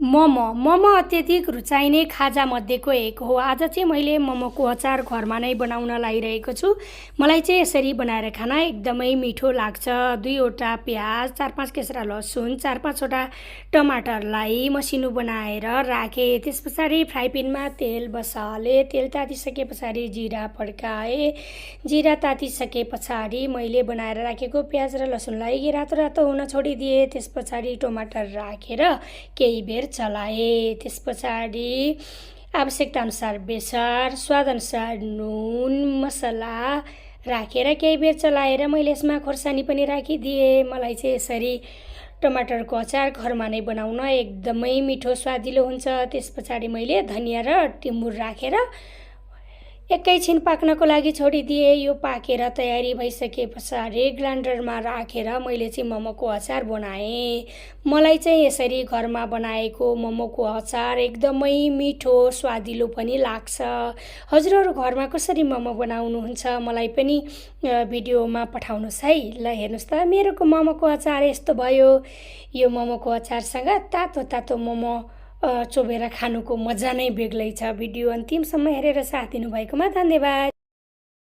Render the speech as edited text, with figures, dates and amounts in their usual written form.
मोमो अत्यधिक रुचाइने खाजामध्येको एक हो। आज चाहिँ मैले मोमोको अचार घरमा नै बनाउन लागिरहेको छु। मलाई चाहिँ यसरी बनाएर खान एकदमै मिठो लाग्छ। 2वटा प्याज, 4-5 केस्रा लसुन, 4-5वटा टमाटरलाई मसिनो बनाएर राखेँ। त्यस पछाडि फ्राई प्यानमा तेल बसालेँ। तेल तातिसके पछाडि जिरा पड्काएँ। जिरा तातिसके पछाडि मैले बनाएर राखेको प्याज र लसुनलाई रातो रातो हुन छोडिदिएँ। त्यस पछाडि टमाटर राखेर केही बेर चलाएँ। त्यस पछाडि आवश्यकताअनुसार बेसार, स्वादअनुसार नुन, मसला राखेर केही बेर चलाएर मैले यसमा खोर्सानी पनि राखिदिएँ। मलाई चाहिँ यसरी टमाटरको अचार घरमा नै बनाउन एकदमै मिठो स्वादिलो हुन्छ। त्यस पछाडि मैले धनिया र टिमुर राखेर एकैछिन पाक्नको लागि छोडिदिएँ। यो पाकेर तयारी भइसके पछाडि ग्राइन्डरमा राखेर मैले चाहिँ मोमोको अचार बनाएँ। मलाई चाहिँ यसरी घरमा बनाएको मोमोको अचार एकदमै मिठो स्वादिलो पनि लाग्छ। हजुरहरू घरमा कसरी मोमो बनाउनुहुन्छ मलाई पनि भिडियोमा पठाउनुहोस् है। ल हेर्नुहोस् त मेरोको मोमोको अचार यस्तो भयो। यो मोमोको अचारसँग तातो तातो मोमो चोबेर खानुको मजा नै बेग्लै छ। भिडियो अन्तिमसम्म हेरेर साथ दिनुभएकोमा धन्यवाद।